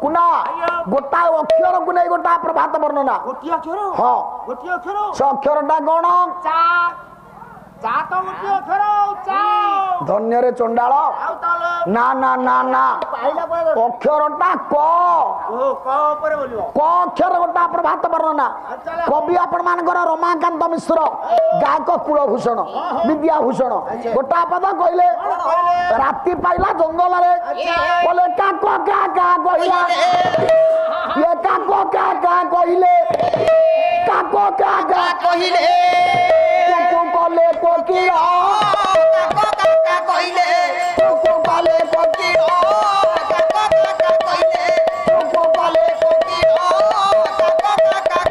कुना गोटा अक्षर को नहीं गोटा प्रभात वर्णना गोटी अक्षर हाँ गोटी अक्षर से अक्षरटा कौन चा चा तो गोटी अक्षर चा धन्य रे चंडाल आउ ताले ना ना ना ना पाइला पर अक्षरटा क ओ क ऊपर बोलियो क अक्षर गोटा प्रभात वर्णना कवि आपण मानकर रमाकांत मिश्र गायक कुलभूषण विद्याभूषण गोटा पद कहले राति पाइला जंगल रे बोले काको का कहिला ये काको का कहले काको का कहिले कुकु कले कोकिला काका कहिले कुकु कले कोकिला कहिले कुकु कले काका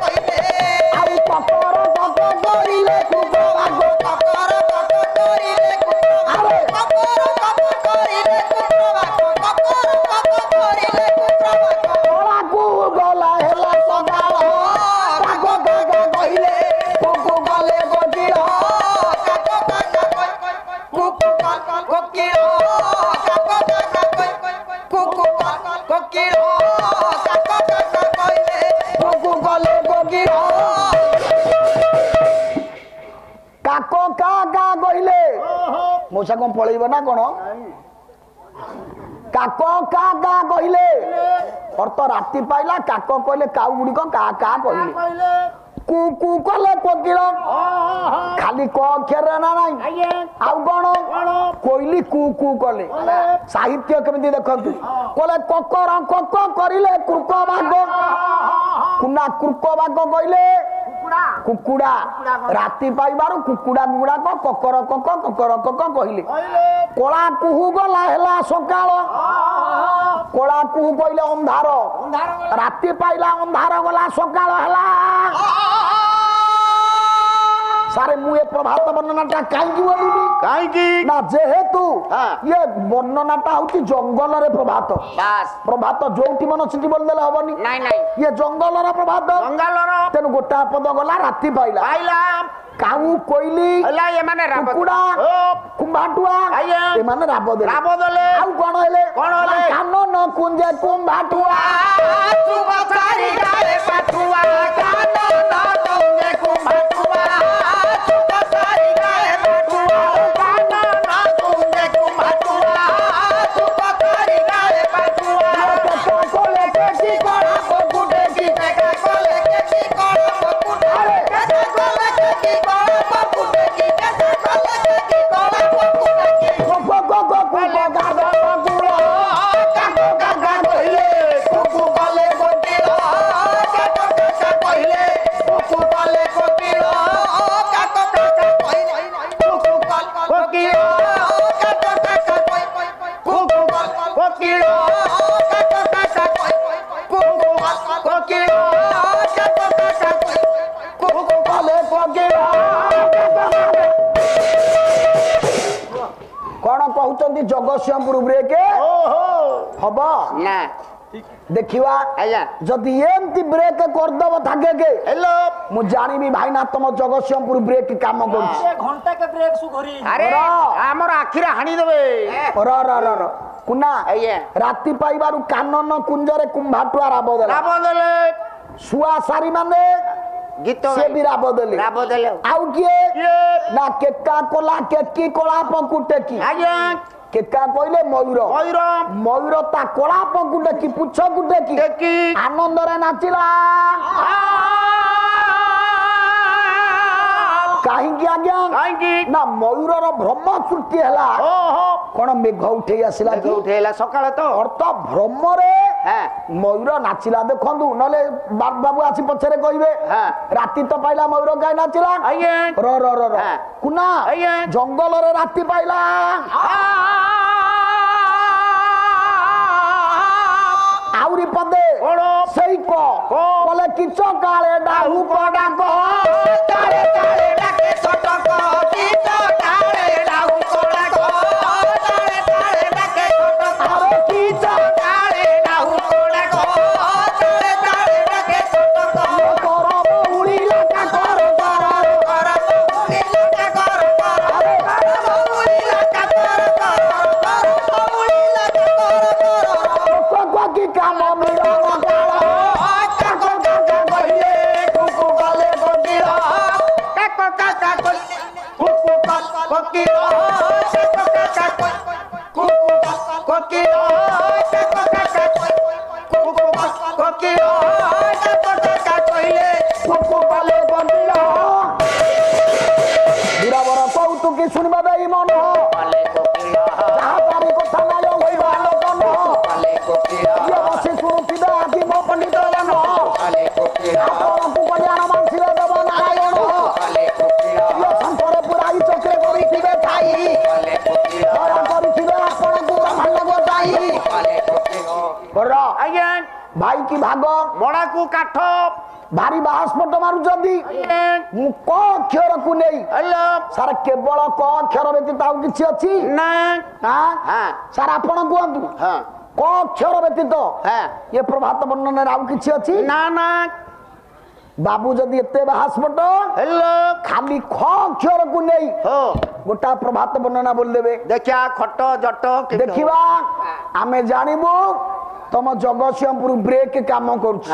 कहिले आउ ककर कक करिले कुकु आगो ककर करिले अरे ककर करिले कोला कु गला हेला सदाल काको का कहले कुकु कले कोकिला कुकु कले कोकिला काको का कहले मौसा कौन पळेइबो ना कोन काको का कहले अर्थ राति पाइला काको कहले काउ गुडी को का कहले कहले कुकु कले कोकिल खाली क अक्षर ना नाही आउ कोन कोइली कुकु कले साहित्य केमिति देखंतु कोले ककर कक करिले कुर्क भाग कुना कुर्क भाग कहले कुकुड़ा राति पाइबारु कुकुड़ा गुड़ा को ककर कक कहले कोला कुहू गला हेला सकाळ कोला कुहू कहले अंधार राति पाइला अंधार गला सकाळ हेला सारे मुए प्रभात वर्णनाटा काईकी बोलिबी काईकी ना जेहेतु हाँ। ये वर्णनाटा होती जंगल रे प्रभात बास प्रभात जोठी मन सिटी बोल देले हबनी नाही नाही ये जंगल रे प्रभात जंगलर तेनु गोटा पद गला राति पाइला पाइला काऊ कोइली हला ये माने राब कुकुड़ा कुंभाटुआ आया। ए माने राब देले राब देले आउ कोन हेले कोन हेले? कानो न कुंजे कुंभाटुआ तू बचारी गाए पाटुआ कानो ना तुमने कुमाटुआ तू बचारी गाए पाटुआ कानो ना तुमने कुमाटुआ तू बचारी गाए पाटुआ का कोले के की कोड़ा को गुडे की का कोले के की कोड़ा पकुटे का कोले के की कोड़ा पकुटे की का कोले के की कोड़ा पकुटे की को गागा गुड़ा काको काका कहिले कुकु कले कोटिलो काको काका कहिले कुकु कले कोटिलो काको काका कहिले कुकु कल कोकिलो काको काका कहिले कुकु कल कोकिलो काको काका कहिले कुकु कल कोकिलो काको काका कहिले कुकु कले कोगिला कोन कहउचंदी जगतसिंहपुर ब्रेक हबो ना देखिवा आया जदि एमती ब्रेक करदब थाके के हेलो मु जानिबी भाई ना तुम जगतसिंहपुर ब्रेक काम करछ ए घंटा के ब्रेक सुघरी अरे रा। हमर आखिरा हानि देबे र कुना आया राति पाइबारु कानन कुंजरे कुंभाटुआ राब देला राब देले सुआ सारी माने गीत से भी राब देले राब देले आउ किए ना केका कोला केकी कोला पकुटे की आया केका कहले मयूर मयूर मयूर ता कोला पकुटे की पुछ कुटे की देखी आनंद रे नाचिला काहींकी आज्ञा काईकी ना मयूर रो भ्रम सृष्टि हला कोन मेघ उठे आसिला की उठेला सकाळ तो अर्थ भ्रम रे हां मयूर नाचिला देखंदु नले बाबू आसी पछरे कहिबे हाँ। राति तो पाइला मयूर काई नाचिला आया र हाँ। कुना आया। जंगल रे राति पाइला आउरी पदे कोण सेई को बोले किछ काळे डाहु पडा को तारे तारे डाके छोटक की तो तारे डाउ कोड़ा को तारे तारे डाके छोटक अरे किछ तारे डाउ कोड़ा को तारे तारे डाके छोटक कर बहुली लाका कर कर बहुली लगा कर बहुली लगा कर बहुली लगा कर को की काम ମିଳନ କାଳ କାକ କାକା କହିଲେ କୁକୁ କଲେ କୋକିଳ କାକ କାକା କହିଲେ କୁକୁ କୋକିଳ କାକ କାକା କୁକୁ କୋକିଳ କାକ କାକା କୁକୁ କୋକିଳ କାକ କାକା କହିଲେ କୁକୁ କଲେ କୋକିଳ ବୀରବର କୌତୁକି ଶୁଣିବା ଦେଇ ମନ କଲେ କୋକିଳ ଯାହା ପାରି କଥା ନାୟ ହୋଇବା ଲୋକନ କଲେ କୋକିଳ ଇଏ ବସି ଶୁଣୁଥିବେ ଆଜି ମୋ ପଣ୍ଡିତ ଜନ କଲେ କୋକିଳ ଆପଣଙ୍କୁ କଲ୍ୟାଣ ମାଂସିରେ ଦେବ ନାରାୟଣ କଲେ କୋକିଳ ଇଏ ଶଙ୍କର ପୁରାଇ ଚକ୍ରେ କରିଥିବେ ଥାଇ କଲେ କୋକିଳ ଦୟା କରିଥିବେ ଆପଣଙ୍କୁ ବ୍ରହ୍ମାଣ୍ଡ ଗୋଟାଇ କଲେ କୋକିଳ ବର ଆଜ୍ଞା ଭାଇ କି ଭାଗ ମଡ଼ାକୁ କାଠ ଭାରି ବାହାସ୍ପଟ ମାରୁଛନ୍ତି ମୁଁ କ ଅକ୍ଷରକୁ ନେଇ ସାର୍ କେବଳ କ ଅକ୍ଷର ବ୍ୟତୀତ ଆଉ କିଛି ଅଛି ନା ସାର୍ ଆପଣ କୁହନ୍ତୁ କ ଅକ୍ଷର ବ୍ୟତୀତ ଏ ପ୍ରଭାତ ବର୍ଣ୍ଣନାରେ ଆଉ କିଛି ଅଛି ନା ନା ବାବୁ ଯଦି ଏତେ ବାହାସ୍ପଟ ଖାଲି ଖ ଅକ୍ଷରକୁ ନେଇ ଗୋଟା ପ୍ରଭାତ ବର୍ଣ୍ଣନା ବୋଲିଦେବେ ଦେଖିଆ ଖଟ ଜଟ ଦେଖିବା ଆମେ ଜାଣିବୁ ତମ ଜଗତସିଂହପୁର ବ୍ରେକ୍ କାମ କରୁଛି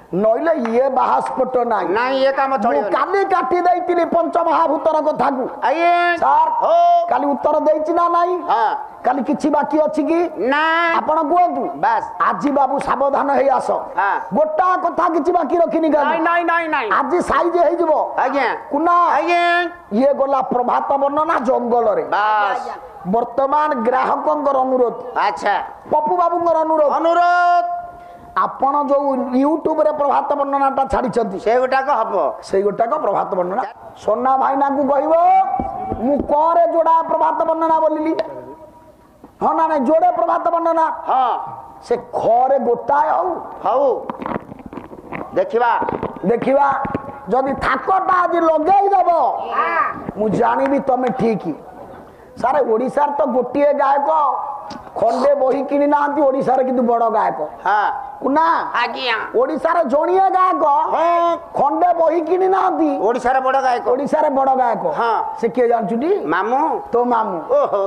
ନଇଲେ ଇଏ ବାହାସ୍ପଟ ନାହିଁ ନାଇଁ ଏ କାମ ମୁଁ ଚଳିବ କାଲି କାଟି ଦେଇଥିଲି ପଞ୍ଚମହାଭୂତର କଥାକୁ ଆଜ୍ଞା ସାର୍ କାଲି ଉତ୍ତର ଦେଇଛି ନା ନାଇଁ କାଲି କିଛି ବାକି ଅଛି କି ନା ଆପଣ କୁହନ୍ତୁ ବାସ୍ ଆଜି ବାବୁ ସାବଧାନ ହେଇ ଆସ ଗୋଟା କଥା କିଛି ବାକି ରଖିନି ନାଇଁ କାଲି ନାଇଁ ନାଇଁ ନାଇଁ ଆଜି ସାଇଜ ହେଇଯିବ ଆଜ୍ଞା କୁନା ଆଜ୍ଞା ଇଏ ଗଲା ପ୍ରଭାତ ବର୍ଣ୍ଣନା ଜଙ୍ଗଲରେ ବାସ୍ ବର୍ତ୍ତମାନ ଗ୍ରାହକଙ୍କର ଅନୁରୋଧ ଆଚ୍ଛା ପପୁ ବାବୁଙ୍କର ଅନୁରୋଧ ଅନୁରୋଧ ଆପଣ ଯୋଉ ୟୁଟ୍ୟୁବ ରେ ପ୍ରଭାତ ବର୍ଣ୍ଣନାଟା ଛାଡିଛନ୍ତି ସେଗୁଟାକ ହବ ସେଇ ଗୋଟାକ ପ୍ରଭାତ ବର୍ଣ୍ଣନା ସୋନା ଭାଇନାଙ୍କୁ କହିବ ମୁଁ କରେ ଯୋଡା ପ୍ରଭାତ ବର୍ଣ୍ଣନା ବୋଲିଲି ହଁ ନା ନାଇଁ ଯୋଡେ ପ୍ରଭାତ ବର୍ଣ୍ଣନା ହଁ ସେ ଖରେ ଗୋଟାଏ ହଉ ହଉ ଦେଖିବା ଦେଖିବା ଯଦି ଥାକଟା ଆଜି ଲଗେଇ ଦବ ମୁଁ ଜାଣିବି ତମେ ଠିକ ସାରେ ଓଡିଶାର ତ ଗୋଟିଏ ଗାୟକ ଖଣ୍ଡେ ବହି କିଣି ନାହାନ୍ତି ଓଡିଶାରେ କିନ୍ତୁ ବଡ ଗାୟକ କୁନା ଆଜ୍ଞା ଓଡିଶାରେ ଜଣିଏ ଗାୟକ ଖଣ୍ଡେ ବହି କିଣି ନାହାନ୍ତି ଓଡିଶାରେ ବଡ ଗାୟକ ଓଡିଶାରେ ବଡ ଗାୟକ ସେ କିଏ ଜାଣିଛୁ ଟି ମାମୁଁ ତୋ ମାମୁଁ ଓହୋ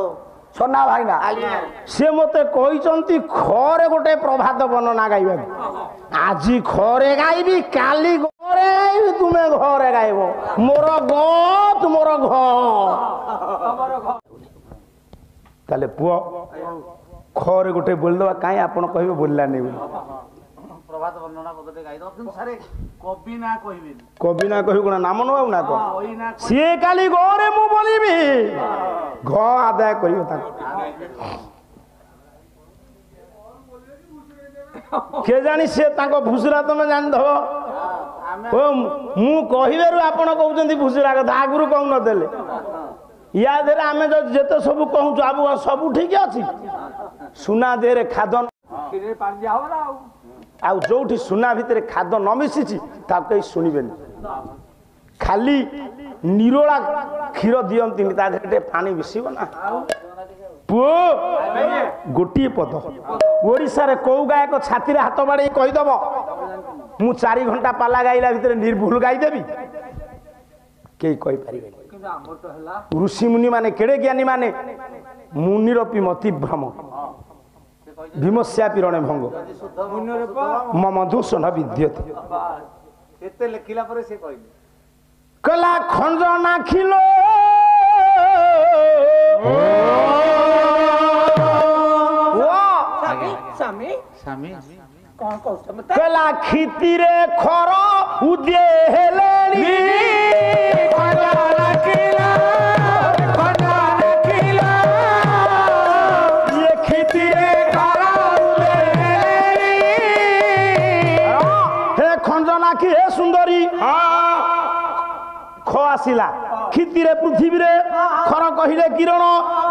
ସୋନା ଭାଇନା ସେ ମତେ କହିଛନ୍ତି ଖରେ ଗୋଟେ ପ୍ରଭାତ ବର୍ଣ୍ଣନା ଗାଇବାକୁ ଆଜି ଖରେ ଗାଇବି କାଲି ଘରେ ଗାଇବି ତୁମେ ଘରେ ଗାଇବ ମୋର ଗ ତୁମର ଘ ତାହେଲେ ପୁଅ ଖରେ ଗୋଟେ ବୋଲିଦେବା କାହିଁ ଆପଣ କହିବେ ବୋଲିଲାନି ବୋଲି ପ୍ରଭାତ ବର୍ଣ୍ଣନା ପଦଟେ ଗାଇଦବ କିନ୍ତୁ ସାରେ କବି ନା କହିବେନି କବି ନା କହିବି କଣ ନାମ ନେବାକୁ ନା କଣ କହି ନା ସିଏ କାଲି ଘରେ ମୁଁ ବୋଲିବି ଘ ଆଦାୟ କରିବ ତାକୁ କେ ଜାଣି ସିଏ ତାଙ୍କ ଭୁସୁରା ତମେ ଜାଣିଥବ ମୁଁ କହିବାରୁ ଆପଣ କହୁଛନ୍ତି ଭୁସୁରା କଥା ଆଗରୁ କହୁନଥିଲେ ୟା ଦେହରେ ଆମେ ଯେତେ ସବୁ କହୁଛୁ ଆଉ ସବୁ ଠିକ ଅଛି ସୁନା ଦେହରେ ଖାଦ ଆଉ ଯୋଉଠି ସୁନା ଭିତରେ ଖାଦ ନ ମିଶିଛି ତାକୁ କେହି ଶୁଣିବେନି ଖାଲି ନିରୋଳା କ୍ଷୀର ଦିଅନ୍ତିନି ତା ଦେହରେ ଟିକେ ପାଣି ମିଶିବ ନା ପୁଅ ଗୋଟିଏ ପଦ ଓଡିଶାରେ କୋଉ ଗାୟକ ଛାତିରେ ହାତ ବାଡେଇ କହିଦବ ମୁଁ 4 ଘଣ୍ଟା ପାଲା ଗାଇଲା ଭିତରେ ନିର୍ଭୁଲ ଗାଇଦେବି କେହି କହିପାରିବେନି ଋଷିମୁନି ମାନେ କେଡେ ଜ୍ଞାନୀ ମାନେ ମୁନିରପି ମତି ଭ୍ରମ ଭୀମସ୍ୟାପି ରଣେ ଭଙ୍ଗ ମମ ଦୂଷଣ ବିଦ୍ୟତେ ଏତେ ଲେଖିଲା ପରେ ସେ କହିଲେ କଲା ଖଞ୍ଜ ନାଖିଲ କଲା କ୍ଷିତିରେ ଖର ଉଦେ ହେଲେଣି ସୁନ୍ଦରୀ ଖ ଆସିଲା କ୍ଷିତିରେ ପୃଥିବୀରେ ଖର କହିଲେ କିରଣ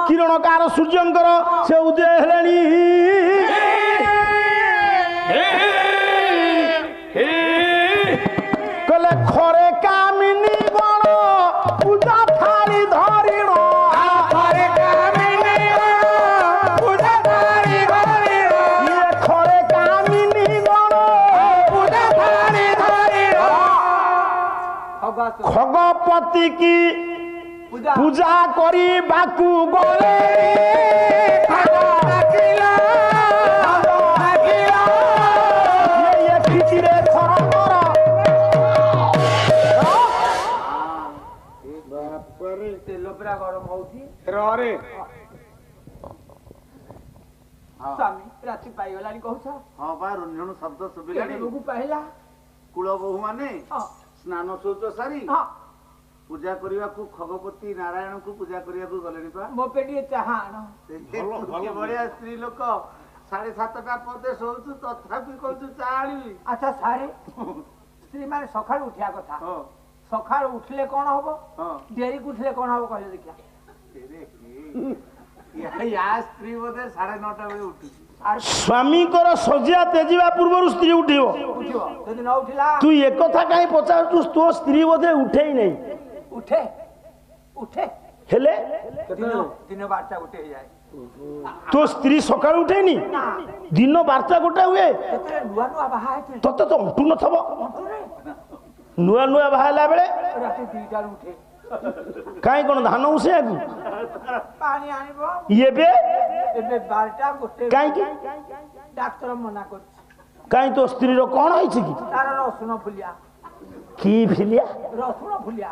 କିରଣ କାର ସୂର୍ଯ୍ୟଙ୍କର ସେ ଉଦୟ ହେଲେଣି କହିଲେ ଖରେ କାମିନୀ ଗଣ ପୂଜା ଥାଳି ଧରିଣ ଖଗପତି କି ପୂଜା କରିବାକୁ ଗଲେ ପାଇଗଲାଣି କହୁଛ ହଁ ବା ରୁଞ୍ଜଣ ଶବ୍ଦ ଶୁଭିଲାଣି କେବେକୁ ପାଇଲା କୁଳ ବୋହୂ ମାନେ ହଁ ସ୍ନାନ ଶୌଚ ସାରି ହଁ ପୂଜା କରିବାକୁ ଖଗପତି ନାରାୟଣଙ୍କୁ ପୂଜା କରିବାକୁ ଗଲେଣି ପା ମୋ ପେଟିଏ ଚାହା ଆଣ ବଢିଆ ସ୍ତ୍ରୀ ଲୋକ 7:30ଟା ପଦେ ଶୋଉଛୁ ତଥାପି କହୁଛୁ ଚା ଆଣିବି ଆଚ୍ଛା ସାରେ ସ୍ତ୍ରୀ ମାନେ ସକାଳୁ ଉଠିବା କଥା ହଁ ସକାଳୁ ଉଠିଲେ କଣ ହବ ହଁ ଡେରିକୁ ଉଠିଲେ କଣ ହବ କହିଲେ ଦେଖିଆ ୟା ସ୍ତ୍ରୀ ବୋଧେ 9:30 ବେଳେ ଉଠୁଛି ସ୍ୱାମୀଙ୍କର ଶଯ୍ୟା ତେଜିବା ପୂର୍ବରୁ ସ୍ତ୍ରୀ ଉଠିବ ଉଠିବ ଯଦି ନ ଉଠିଲା ତୁ ଏକଥା କାହିଁ ପଚାରୁଛୁ ତୋ ସ୍ତ୍ରୀ ବୋଧେ ଉଠେଇ ନାହିଁ ଉଠେ ଉଠେ ହେଲେ ଦିନ 12ଟା ଗୋଟେ ହେଇଯାଏ ତୋ ସ୍ତ୍ରୀ ସକାଳୁ ଉଠେନି ଦିନ 12ଟା ଗୋଟେ ହୁଏ ଯେତେବେଳେ ନୂଆ ନୂଆ ବାହା ହେଇଥିଲେ ତତେ ତ ଅଣ୍ଟୁ ନଥବ ଅଣ୍ଟୁରେ ନୂଆ ନୂଆ ବାହା ହେଲା ବେଳେ ରାତି 2ଟାରୁ ଉଠେ କାହିଁ କଣ ଧାନ ଉସେଇବାକୁ ପାଣି ଆଣିବ ଏବେ ଏବେ 12ଟା ଗୋଟେ କାହିଁକି ଡାକ୍ତର ମନା କରୁଛି କାହିଁ ତୋ ସ୍ତ୍ରୀର କଣ ହେଇଛି କି ତାର ରସୁଣ ଫୁଲିଆ କି ଫିଲିଆ ରସୁଣ ଫୁଲିଆ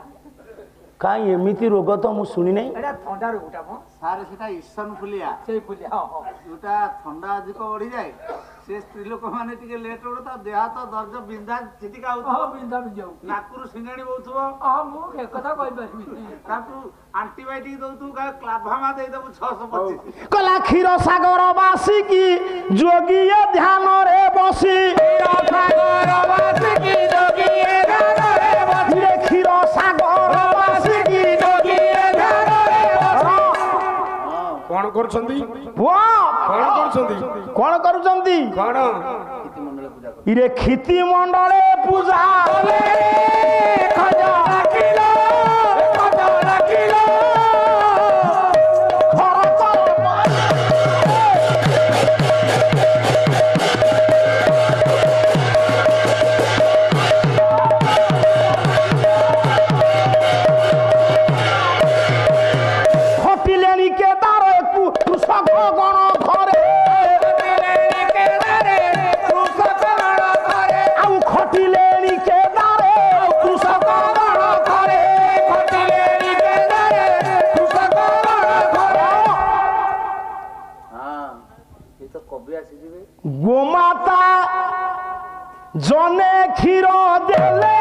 କାହିଁ ଏମିତି ରୋଗ ତ ମୁଁ ଶୁଣି ନାହିଁ ଏଟା ଥଣ୍ଡା ରୋଗଟା ମ ସାର୍ ସେଟା ଇସନ ଫୁଲିଆ ସେଇ ଫୁଲିଆ ହଁ ହଁ ଯୋଉଟା ଥଣ୍ଡା ଅଧିକ ବଢିଯାଏ ସେ ସ୍ତ୍ରୀ ଲୋକମାନେ ଟିକେ ଲେଟ୍ ଉଠେ ତା ଦେହ ହାତ ଦର୍ଜ ବିନ୍ଧା ଚିଟିକା ହଁ ହଉଥିବ ବିନ୍ଧା ବିନ୍ଧାଉ ନାକରୁ ସିଙ୍ଗାଣି ବହୁଥିବ ହଁ ମୁଁ ଏ କଥା କହିପାରିବି ତାକୁ ଆଣ୍ଟିବାୟୋଟିକ ଦଉଥିବୁ କ୍ଲାଭାମା ଦେଇଦବୁ 625 କଲା କ୍ଷୀର ସାଗର ବାସିକି ଯୋଗୀଏ ଧ୍ୟାନରେ ବସି କ୍ଷୀର ସାଗର ବାସିକି କଣ କରୁଛନ୍ତି କଣ କରୁଛନ୍ତି କଣ ଇରେ କ୍ଷିତି ମଣ୍ଡଳେ ପୂଜା ଖଟିଲେଣି କେଦାର କୃଷକ ଗଣ ଘରେ ଆଉ ଖଟିଲେଣି କେଦାରେ କୃଷକ ଗଣ ଘରେ ହଁ ଏ ତ କବି ଆସିଯିବେ ଗୋମାତା ଜନେ କ୍ଷୀର ଦେଲେ